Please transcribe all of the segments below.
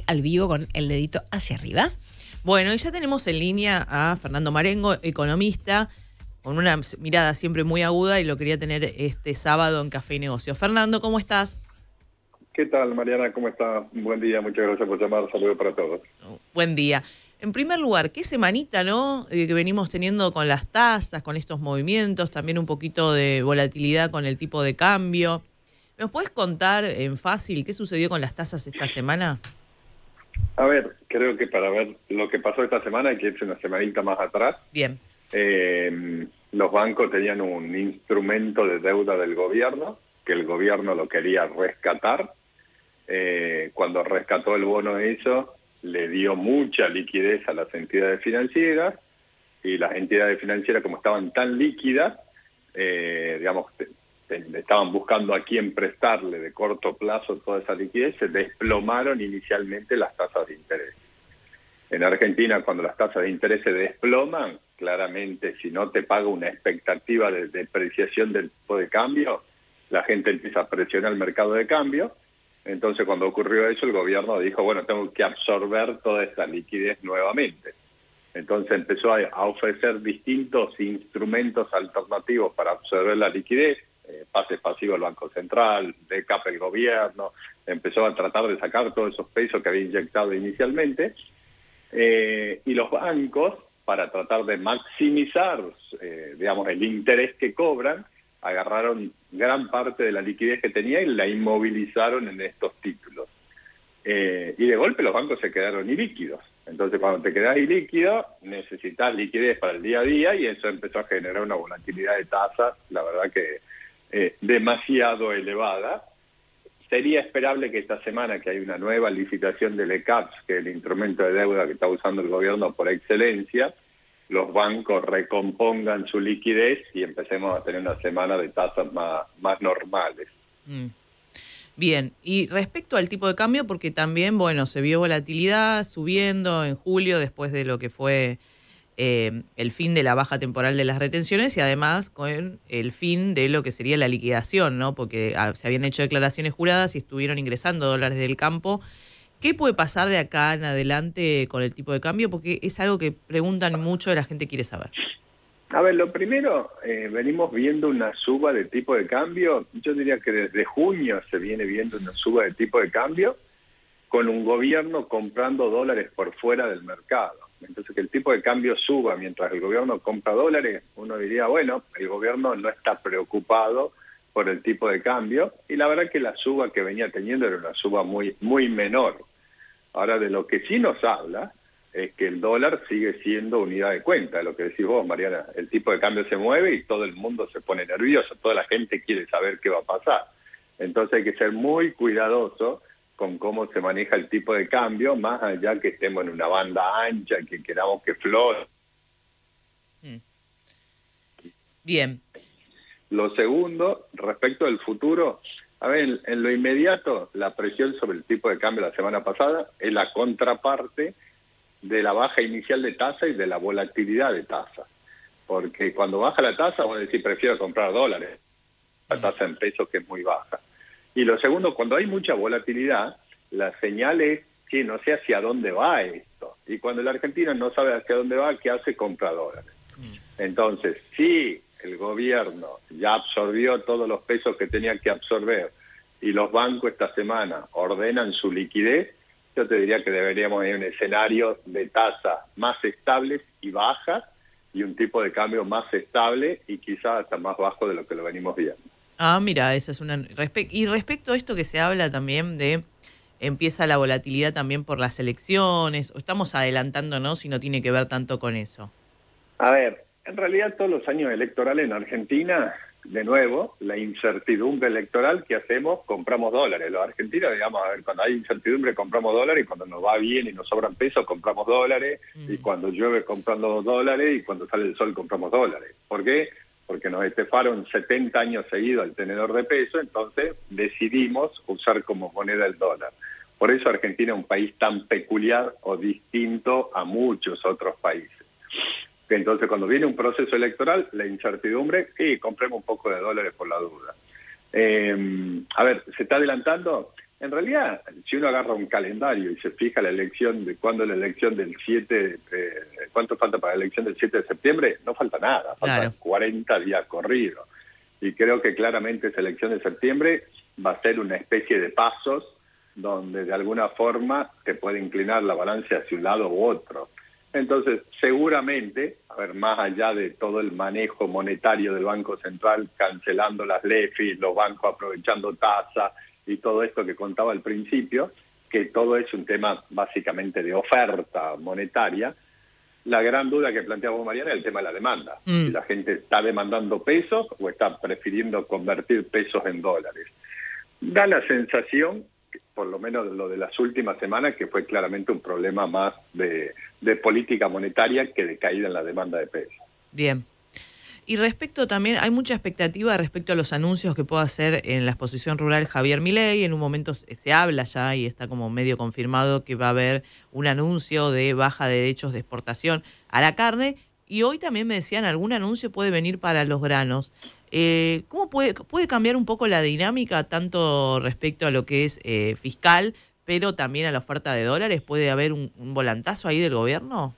al vivo con el dedito hacia arriba. Bueno, y ya tenemos en línea a Fernando Marengo, economista, con una mirada siempre muy aguda y lo quería tener este sábado en Café y Negocio. Fernando, ¿cómo estás? ¿Qué tal, Mariana? ¿Cómo estás? Buen día, muchas gracias por llamar. Saludos para todos. Buen día. En primer lugar, qué semanita, ¿no? Que venimos teniendo con las tasas, con estos movimientos, también un poquito de volatilidad con el tipo de cambio. ¿Nos puedes contar en fácil qué sucedió con las tasas esta semana? A ver, creo que para ver lo que pasó esta semana hay que irse una semanita más atrás. Bien. Los bancos tenían un instrumento de deuda del gobierno, que el gobierno lo quería rescatar. Cuando rescató el bono eso, le dio mucha liquidez a las entidades financieras, y las entidades financieras, como estaban tan líquidas, estaban buscando a quién prestarle de corto plazo toda esa liquidez, se desplomaron inicialmente las tasas de interés. En Argentina, cuando las tasas de interés se desploman, claramente si no te paga una expectativa de depreciación del tipo de cambio, la gente empieza a presionar el mercado de cambio. Entonces, cuando ocurrió eso, el gobierno dijo, bueno, tengo que absorber toda esta liquidez nuevamente. Entonces empezó a ofrecer distintos instrumentos alternativos para absorber la liquidez, pases pasivos al Banco Central, DECAP el gobierno, empezó a tratar de sacar todos esos pesos que había inyectado inicialmente, y los bancos, para tratar de maximizar, el interés que cobran, agarraron gran parte de la liquidez que tenía y la inmovilizaron en estos títulos. Y de golpe los bancos se quedaron ilíquidos. Entonces, cuando te quedas ilíquido, necesitas liquidez para el día a día, y eso empezó a generar una volatilidad de tasas, la verdad que demasiado elevada. Sería esperable que esta semana, que hay una nueva licitación del ECAPS, que es el instrumento de deuda que está usando el gobierno por excelencia, los bancos recompongan su liquidez y empecemos a tener una semana de tasas más normales. Bien, y respecto al tipo de cambio, porque también, bueno, se vio volatilidad subiendo en julio después de lo que fue el fin de la baja temporal de las retenciones, y además con el fin de lo que sería la liquidación, ¿no? Porque se habían hecho declaraciones juradas y estuvieron ingresando dólares del campo. ¿Qué puede pasar de acá en adelante con el tipo de cambio? Porque es algo que preguntan mucho y la gente quiere saber. A ver, lo primero, venimos viendo una suba de tipo de cambio. Yo diría que desde junio se viene viendo una suba de tipo de cambio, con un gobierno comprando dólares por fuera del mercado. Entonces, que el tipo de cambio suba mientras el gobierno compra dólares, uno diría, bueno, el gobierno no está preocupado por el tipo de cambio, y la verdad que la suba que venía teniendo era una suba muy menor. Ahora, de lo que sí nos habla es que el dólar sigue siendo unidad de cuenta, lo que decís vos, Mariana. El tipo de cambio se mueve y todo el mundo se pone nervioso, toda la gente quiere saber qué va a pasar. Entonces hay que ser muy cuidadoso con cómo se maneja el tipo de cambio, más allá que estemos en una banda ancha, que queramos que flote. Bien. Lo segundo, respecto al futuro, a ver, en lo inmediato, la presión sobre el tipo de cambio la semana pasada es la contraparte de la baja inicial de tasa y de la volatilidad de tasa. Porque cuando baja la tasa, vos decís, prefiero comprar dólares, la tasa en pesos que es muy baja. Y lo segundo, cuando hay mucha volatilidad, la señal es que no sé hacia dónde va esto. Y cuando el argentino no sabe hacia dónde va, ¿qué hace? Compra dólares. Entonces, si el gobierno ya absorbió todos los pesos que tenía que absorber y los bancos esta semana ordenan su liquidez, yo te diría que deberíamos ir a un escenario de tasas más estables y bajas, y un tipo de cambio más estable y quizás hasta más bajo de lo que lo venimos viendo. Ah, mira, esa es una... Y respecto a esto que se habla también de empieza la volatilidad también por las elecciones, o estamos adelantándonos si no tiene que ver tanto con eso. A ver, en realidad todos los años electorales en Argentina, de nuevo, la incertidumbre electoral, ¿qué hacemos? Compramos dólares. Los argentinos, digamos, a ver, cuando hay incertidumbre compramos dólares, y cuando nos va bien y nos sobran pesos compramos dólares, y cuando llueve compramos dólares, y cuando sale el sol compramos dólares. ¿Por qué? Porque nos estefaron 70 años seguidos el tenedor de peso, entonces decidimos usar como moneda el dólar. Por eso Argentina es un país tan peculiar o distinto a muchos otros países. Entonces, cuando viene un proceso electoral, la incertidumbre, compremos un poco de dólares por la duda. A ver, ¿se está adelantando? En realidad, si uno agarra un calendario y se fija la elección de cuándo es la elección del 7, cuánto falta para la elección del 7 de septiembre, no falta nada, faltan 40 días corridos. Y creo que claramente esa elección de septiembre va a ser una especie de pasos donde de alguna forma te puede inclinar la balanza hacia un lado u otro. Entonces, seguramente, a ver, más allá de todo el manejo monetario del Banco Central, cancelando las LEFI, los bancos aprovechando tasa y todo esto que contaba al principio, que todo es un tema básicamente de oferta monetaria, la gran duda que planteaba Mariana es el tema de la demanda. Si la gente está demandando pesos o está prefiriendo convertir pesos en dólares. Da la sensación, por lo menos lo de las últimas semanas, que fue claramente un problema más de política monetaria que de caída en la demanda de pesos. Bien. Y respecto también, hay mucha expectativa respecto a los anuncios que pueda hacer en la exposición rural Javier Milei. En un momento se habla ya y está como medio confirmado que va a haber un anuncio de baja de derechos de exportación a la carne. Y hoy también me decían, algún anuncio puede venir para los granos. ¿Cómo puede cambiar un poco la dinámica, tanto respecto a lo que es fiscal, pero también a la oferta de dólares? ¿Puede haber un volantazo ahí del gobierno?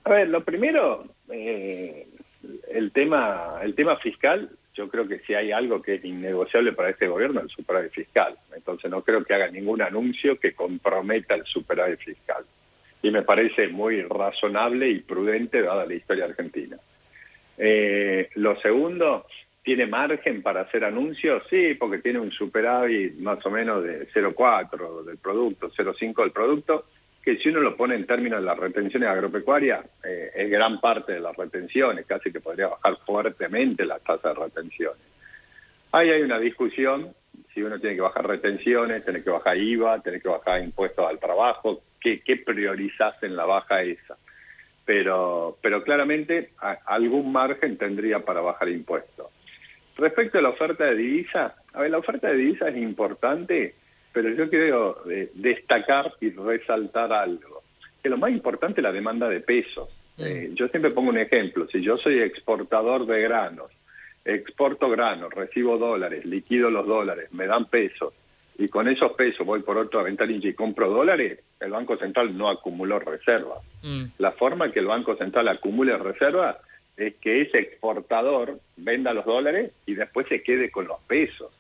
A ver, lo primero, el tema fiscal, yo creo que si hay algo que es innegociable para este gobierno, el superávit fiscal. Entonces no creo que haga ningún anuncio que comprometa el superávit fiscal. Y me parece muy razonable y prudente dada la historia argentina. Lo segundo, ¿tiene margen para hacer anuncios? Sí, porque tiene un superávit más o menos de 0,4 del producto, 0,5 del producto, que si uno lo pone en términos de las retenciones agropecuarias, es gran parte de las retenciones, casi que podría bajar fuertemente la tasa de retenciones. Ahí hay una discusión, si uno tiene que bajar retenciones, tiene que bajar IVA, tiene que bajar impuestos al trabajo, ¿qué priorizás en la baja esa? Pero claramente algún margen tendría para bajar impuestos. Respecto a la oferta de divisas, a ver, la oferta de divisas es importante, pero yo quiero destacar y resaltar algo, que lo más importante es la demanda de pesos. Yo siempre pongo un ejemplo, si yo soy exportador de granos, exporto granos, recibo dólares, liquido los dólares, me dan pesos, y con esos pesos voy por otra ventanilla y compro dólares, el Banco Central no acumuló reservas. La forma que el Banco Central acumule reservas es que ese exportador venda los dólares y después se quede con los pesos.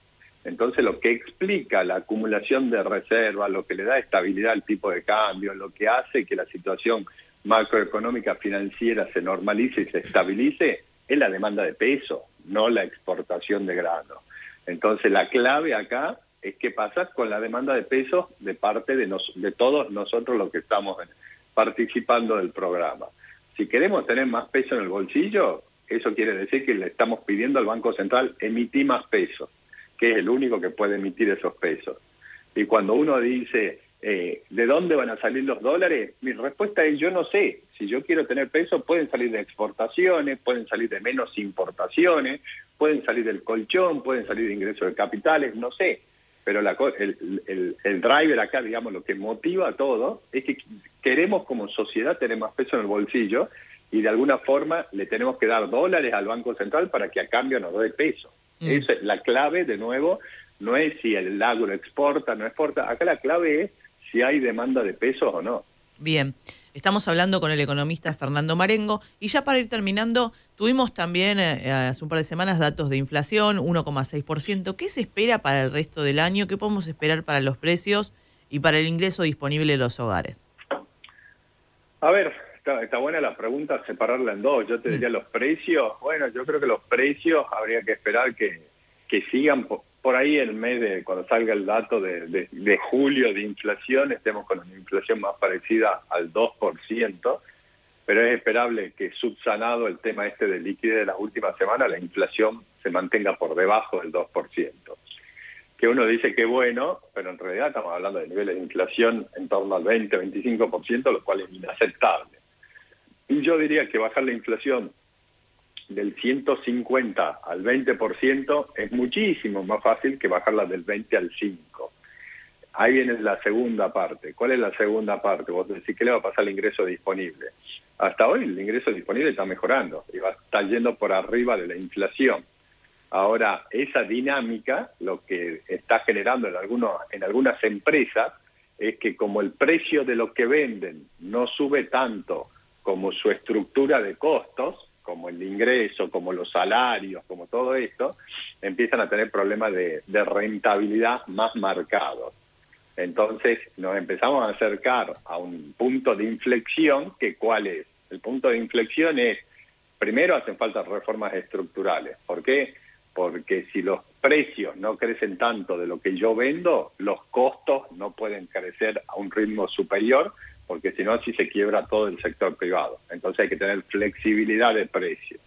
Entonces lo que explica la acumulación de reservas, lo que le da estabilidad al tipo de cambio, lo que hace que la situación macroeconómica financiera se normalice y se estabilice, es la demanda de peso, no la exportación de grano. Entonces la clave acá es qué pasa con la demanda de pesos de parte de todos nosotros los que estamos participando del programa. Si queremos tener más peso en el bolsillo, eso quiere decir que le estamos pidiendo al Banco Central emitir más pesos, que es el único que puede emitir esos pesos. Y cuando uno dice, ¿de dónde van a salir los dólares? Mi respuesta es, yo no sé. Si yo quiero tener pesos, pueden salir de exportaciones, pueden salir de menos importaciones, pueden salir del colchón, pueden salir de ingresos de capitales, no sé. Pero el driver acá, digamos, lo que motiva a todo, es que queremos como sociedad tener más peso en el bolsillo y de alguna forma le tenemos que dar dólares al Banco Central para que a cambio nos dé peso. Esa es la clave, de nuevo, no es si el agro exporta, no exporta. Acá la clave es si hay demanda de pesos o no. Bien, estamos hablando con el economista Fernando Marengo y ya para ir terminando, tuvimos también hace un par de semanas datos de inflación, 1,6%. ¿Qué se espera para el resto del año? ¿Qué podemos esperar para los precios y para el ingreso disponible de los hogares? A ver, está buena la pregunta, separarla en dos. Yo te diría los precios. Bueno, yo creo que los precios habría que esperar que sigan por ahí el mes cuando salga el dato de julio de inflación, estemos con una inflación más parecida al 2%, pero es esperable que subsanado el tema de liquidez de las últimas semanas, la inflación se mantenga por debajo del 2%. Que uno dice que bueno, pero en realidad estamos hablando de niveles de inflación en torno al 20-25%, lo cual es inaceptable. Y yo diría que bajar la inflación del 150 al 20% es muchísimo más fácil que bajarla del 20 al 5. Ahí viene la segunda parte. ¿Cuál es la segunda parte? Vos decís, ¿qué le va a pasar al ingreso disponible? Hasta hoy el ingreso disponible está mejorando y va a estar yendo por arriba de la inflación. Ahora, esa dinámica, lo que está generando en algunas empresas, es que como el precio de lo que venden no sube tanto como su estructura de costos, como el ingreso, como los salarios, como todo esto, empiezan a tener problemas de rentabilidad más marcados. Entonces nos empezamos a acercar a un punto de inflexión, que ¿cuál es? El punto de inflexión es, primero hacen falta reformas estructurales. ¿Por qué? Porque si los precios no crecen tanto de lo que yo vendo, los costos no pueden crecer a un ritmo superior, porque si no, así se quiebra todo el sector privado. Entonces hay que tener flexibilidad de precios.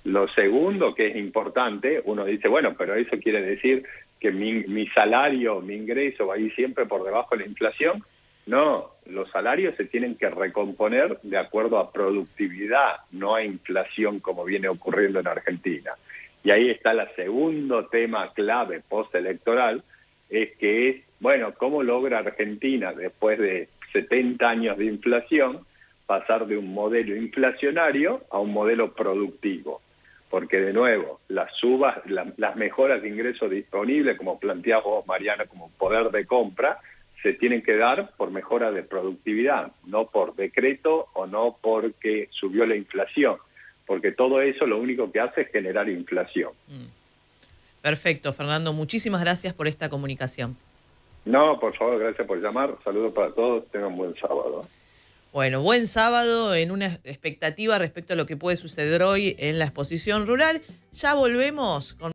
Lo segundo que es importante, uno dice, bueno, pero eso quiere decir que mi salario, mi ingreso va a ir siempre por debajo de la inflación. No, los salarios se tienen que recomponer de acuerdo a productividad, no a inflación como viene ocurriendo en Argentina. Y ahí está el segundo tema clave postelectoral, es, bueno, ¿cómo logra Argentina, después de 70 años de inflación, pasar de un modelo inflacionario a un modelo productivo? Porque, de nuevo, las mejoras de ingresos disponibles, como planteaba vos, Mariana, como poder de compra, se tienen que dar por mejora de productividad, no por decreto o no porque subió la inflación, porque todo eso lo único que hace es generar inflación. Perfecto, Fernando. Muchísimas gracias por esta comunicación. No, por favor, gracias por llamar. Saludos para todos. Tengan un buen sábado. Bueno, buen sábado en una expectativa respecto a lo que puede suceder hoy en la exposición rural. Ya volvemos con